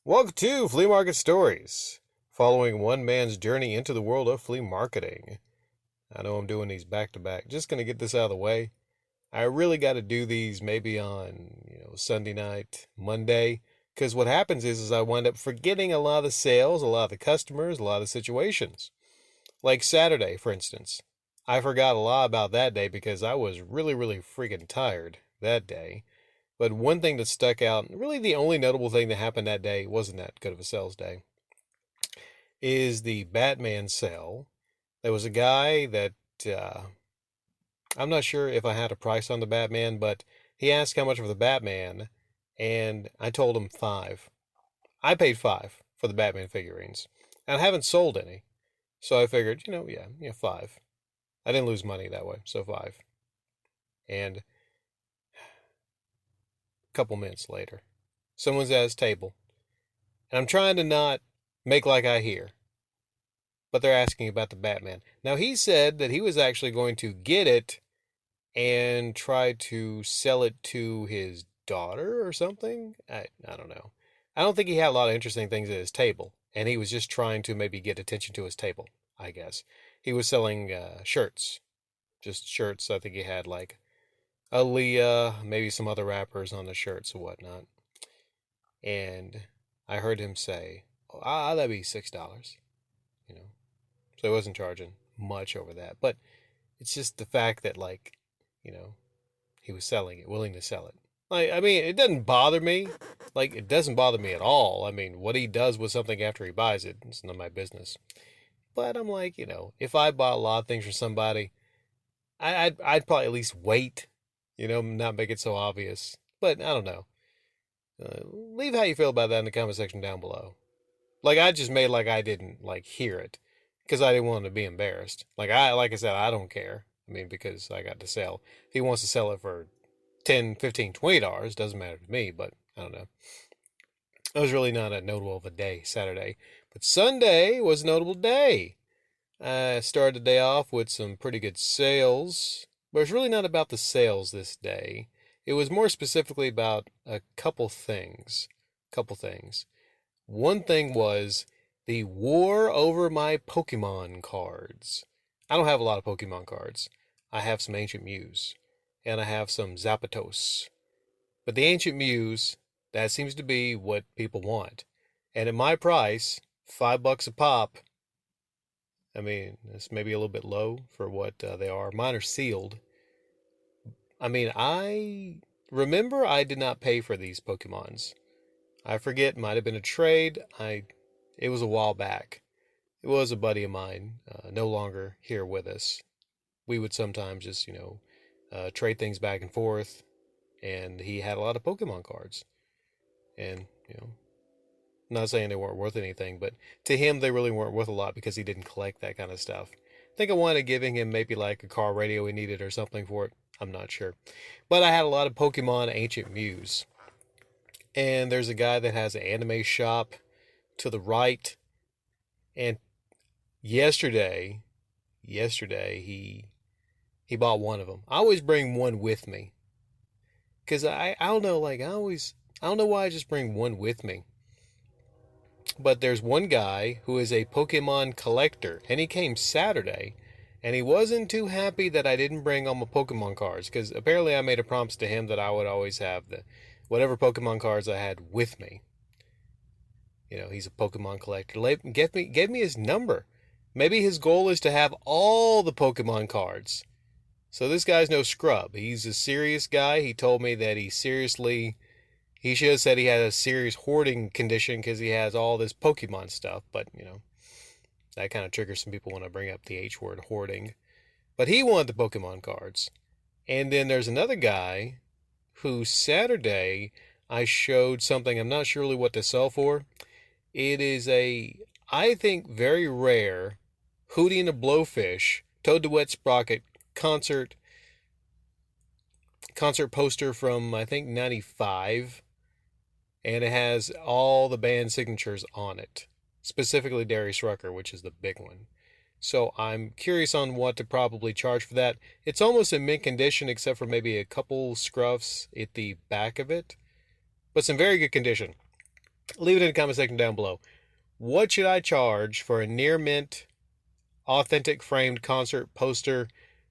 Welcome to Flea Market Stories, following one man's journey into the world of flea marketing. I know I'm doing these back to back. Just going to get this out of the way. I really got to do these maybe on, Sunday night, Monday, because what happens is I wind up forgetting a lot of the sales, a lot of the customers, a lot of the situations. Like Saturday, for instance. I forgot a lot about that day because I was really, really freaking tired that day. But one thing that stuck out, really the only notable thing that happened that day, wasn't that good of a sales day, is the Batman sale. There was a guy that, uh, I'm not sure if I had a price on the Batman, but he asked how much for the Batman, and I told him 5. I paid 5 for the Batman figurines, and I haven't sold any. So I figured, yeah, 5. I didn't lose money that way, so 5. And a couple minutes later, someone's at his table, and I'm trying to not make like I hear, but they're asking about the Batman. Now, he said that he was actually going to get it and try to sell it to his daughter or something. I don't know. I don't think he had a lot of interesting things at his table, and he was just trying to maybe get attention to his table, I guess. He was selling shirts, just shirts. I think he had like Aaliyah, maybe some other rappers on the shirts or whatnot. And I heard him say, "Oh, that'd be $6." You know, so he wasn't charging much over that. But it's just the fact that, like, you know, he was selling it, willing to sell it. Like, I mean, it doesn't bother me. Like, it doesn't bother me at all. I mean, what he does with something after he buys it, it's none of my business. But I'm like, if I bought a lot of things from somebody, I'd probably at least wait, not make it so obvious. But I don't know. Leave how you feel about that in the comment section down below. Like, I just made like I didn't like hear it because I didn't want him to be embarrassed. Like I said, I don't care. I mean, because I got to sell. If he wants to sell it for 10, 15, $20, doesn't matter to me, but I don't know. It was really not a notable of a day, Saturday. But Sunday was a notable day. I started the day off with some pretty good sales, but it's really not about the sales this day. It was more specifically about a couple things. Couple things. One thing was the war over my Pokemon cards. I don't have a lot of Pokemon cards. I have some Ancient Mews, and I have some Zapdos. But the Ancient Mews, that seems to be what people want. And at my price, $5 a pop, I mean, it's maybe a little bit low for what they are. Mine are sealed. I mean, I remember I did not pay for these Pokemons. I forget, might have been a trade. It was a while back. It was a buddy of mine, no longer here with us. We would sometimes just, trade things back and forth. And he had a lot of Pokemon cards. And, not saying they weren't worth anything, but to him, they really weren't worth a lot because he didn't collect that kind of stuff. I think I wanted giving him maybe like a car radio he needed or something for it. I'm not sure. But I had a lot of Pokemon Ancient Mews. And there's a guy that has an anime shop to the right. And yesterday, he bought one of them. I always bring one with me. Because I don't know, like, I don't know why I just bring one with me. But there's one guy who is a Pokemon collector, and he came Saturday, and he wasn't too happy that I didn't bring all my Pokemon cards, because apparently I made a promise to him that I would always have the whatever Pokemon cards I had with me. He's a Pokemon collector. Gave me his number. Maybe his goal is to have all the Pokemon cards. So this guy's no scrub. He's a serious guy. He told me that he should have said he had a serious hoarding condition because he has all this Pokemon stuff. But, that kind of triggers some people when I bring up the H word, hoarding. But he wanted the Pokemon cards. And then there's another guy who Saturday I showed something I'm not sure really what to sell for. It is I think, very rare Hootie and the Blowfish, Toad the Wet Sprocket concert poster from, I think, 95. And it has all the band signatures on it. Specifically Darius Rucker, which is the big one. So I'm curious on what to probably charge for that. It's almost in mint condition except for maybe a couple scruffs at the back of it, but it's in very good condition. Leave it in the comment section down below. What should I charge for a near mint authentic framed concert poster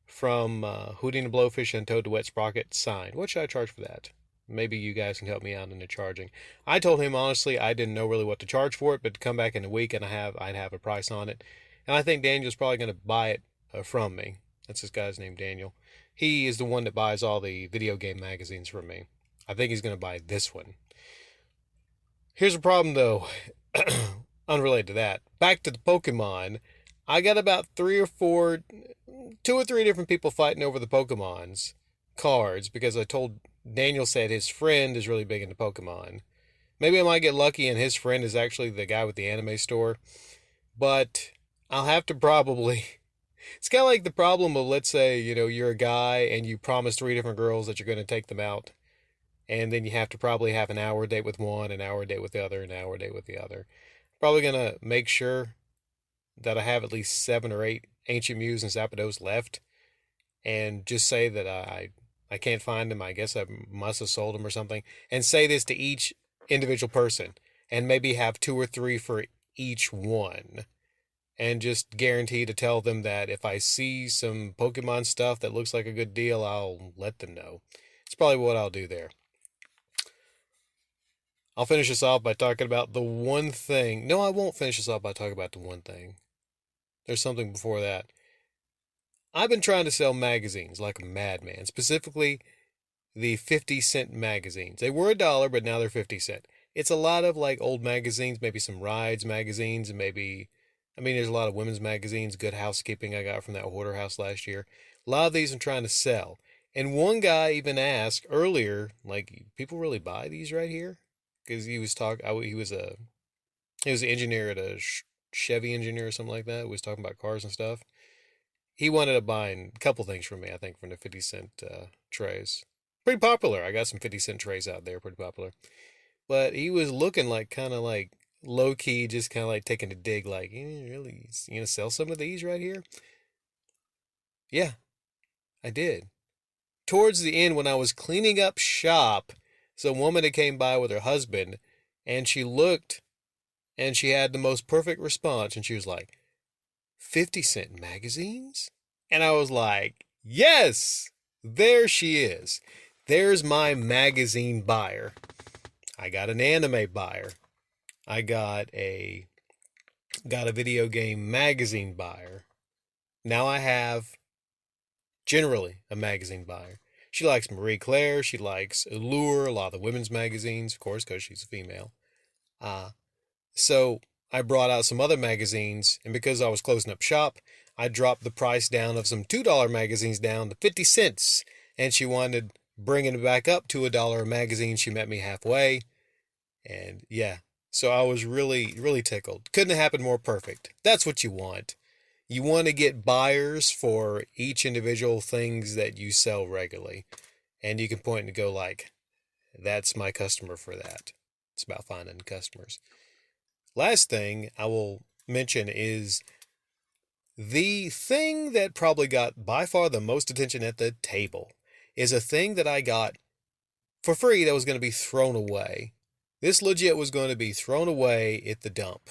from Hootie and the Blowfish and Toad the Wet Sprocket signed? What should I charge for that? Maybe you guys can help me out in the charging. I told him honestly I didn't know really what to charge for it, but to come back in a week and I'd have a price on it. And I think Daniel's probably going to buy it from me. That's this guy's name, Daniel. He is the one that buys all the video game magazines from me. I think he's going to buy this one. Here's the problem though. Unrelated to that. Back to the Pokemon. I got about two or three different people fighting over the Pokemon's cards because I told Daniel said his friend is really big into Pokemon. Maybe I might get lucky and his friend is actually the guy with the anime store. But I'll have to probably. It's kind of like the problem of, let's say, you're a guy and you promise three different girls that you're going to take them out. And then you have to probably have an hour date with one, an hour date with the other, an hour date with the other. Probably going to make sure that I have at least 7 or 8 Ancient Mews and Zapdos left. And just say that I can't find them. I guess I must have sold them or something. And say this to each individual person. And maybe have 2 or 3 for each one. And just guarantee to tell them that if I see some Pokemon stuff that looks like a good deal, I'll let them know. It's probably what I'll do there. I'll finish this off by talking about the one thing. No, I won't finish this off by talking about the one thing. There's something before that. I've been trying to sell magazines like a madman, specifically the 50-cent magazines. They were $1, but now they're 50 cents. It's a lot of like old magazines, maybe some rides magazines, and there's a lot of women's magazines, Good Housekeeping I got from that hoarder house last year. A lot of these I'm trying to sell. And one guy even asked earlier, like, people really buy these right here? Because he was he was an engineer at a Chevy engineer or something like that. He was talking about cars and stuff. He wanted to buy a couple things from me, I think, from the 50-cent trays. Pretty popular. I got some 50-cent trays out there, pretty popular. But he was looking like kind of like low-key, just kind of like taking a dig, like, really, you gonna sell some of these right here? Yeah, I did. Towards the end, when I was cleaning up shop, some woman that came by with her husband, and she looked, and she had the most perfect response, and she was like, 50-cent magazines? And I was like, yes, there she is. There's my magazine buyer. I got an anime buyer. I got a video game magazine buyer. Now I have generally a magazine buyer. She likes Marie Claire. She likes Allure, a lot of the women's magazines, of course, because she's a female. So I brought out some other magazines, and because I was closing up shop, I dropped the price down of some $2 magazines down to 50 cents. And she wanted bringing it back up to $1 a magazine. She met me halfway. And yeah, so I was really, really tickled. Couldn't have happened more perfect. That's what you want. You want to get buyers for each individual things that you sell regularly. And you can point and go like, that's my customer for that. It's about finding customers. Last thing I will mention is the thing that probably got by far the most attention at the table is a thing that I got for free that was going to be thrown away. This legit was going to be thrown away at the dump.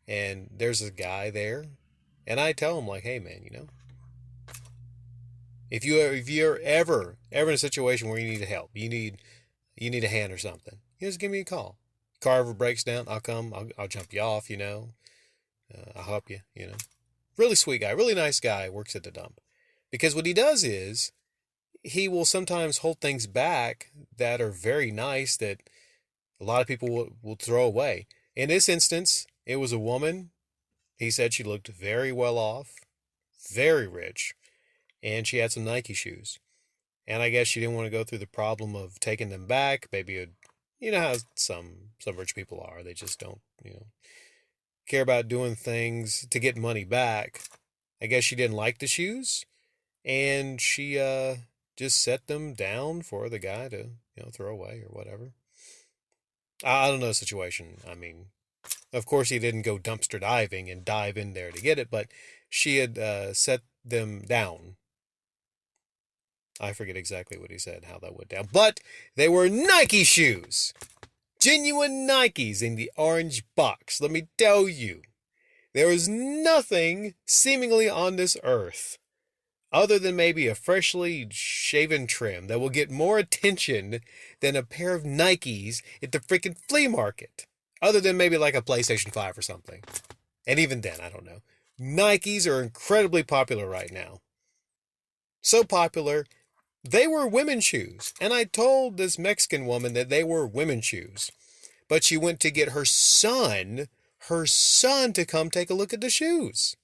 And there's a guy there, and I tell him like, hey man, if you're ever in a situation where you need help, you need a hand or something, just give me a call. Car ever breaks down, I'll come, I'll jump you off, I'll help you, Really sweet guy, really nice guy, works at the dump. Because what he does is, he will sometimes hold things back that are very nice that a lot of people will throw away. In this instance, it was a woman. He said she looked very well off, very rich, and she had some Nike shoes. And I guess she didn't want to go through the problem of taking them back. Maybe you know how some rich people are. They just don't, care about doing things to get money back. I guess she didn't like the shoes, and she just set them down for the guy to, throw away or whatever. I don't know the situation. Of course, he didn't go dumpster diving and dive in there to get it, but she had set them down. I forget exactly what he said, how that went down. But they were Nike shoes. Genuine Nikes in the orange box. Let me tell you, there is nothing seemingly on this earth other than maybe a freshly shaven trim that will get more attention than a pair of Nikes at the freaking flea market. Other than maybe like a PlayStation 5 or something. And even then, I don't know. Nikes are incredibly popular right now. So popular, they were women's shoes. And I told this Mexican woman that they were women's shoes. But she went to get her son to come take a look at the shoes.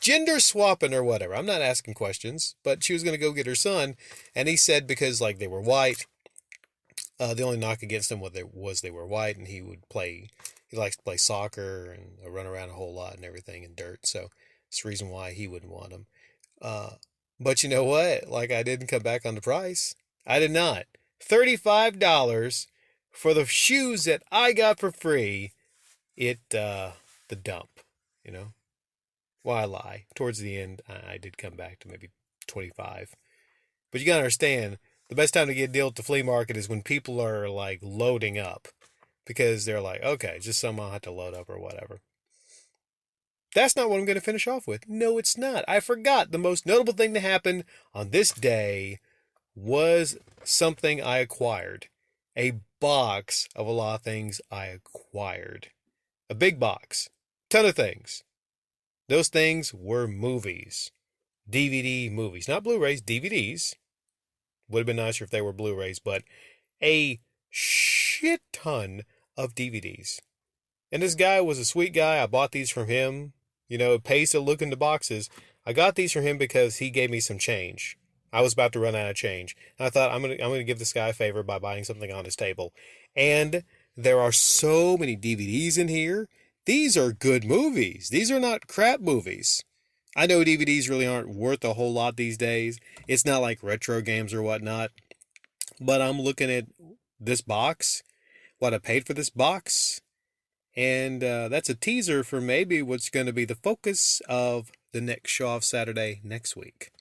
Gender swapping or whatever. I'm not asking questions, but she was going to go get her son. And he said because like they were white, the only knock against them was they were white, and he likes to play soccer and run around a whole lot and everything in dirt. So it's the reason why he wouldn't want them. But you know what? Like, I didn't come back on the price. I did not. $35 for the shoes that I got for free at the dump, you know? Well, I lie. Towards the end, I did come back to maybe 25. But you gotta understand, the best time to get a deal at the flea market is when people are like loading up. Because they're like, okay, just some I'll have to load up or whatever. That's not what I'm going to finish off with. No, it's not. I forgot the most notable thing to happen on this day was something I acquired. A box of a lot of things I acquired. A big box. Ton of things. Those things were movies. DVD movies. Not Blu-rays, DVDs. Would have been nicer if they were Blu-rays, but a shit ton of DVDs. And this guy was a sweet guy. I bought these from him. You know, it pays to look into boxes. I got these from him because he gave me some change. I was about to run out of change. And I thought I'm gonna give this guy a favor by buying something on his table. And there are so many DVDs in here. These are good movies. These are not crap movies. I know DVDs really aren't worth a whole lot these days. It's not like retro games or whatnot. But I'm looking at this box, what I paid for this box, and that's a teaser for maybe what's going to be the focus of the next show off Saturday next week.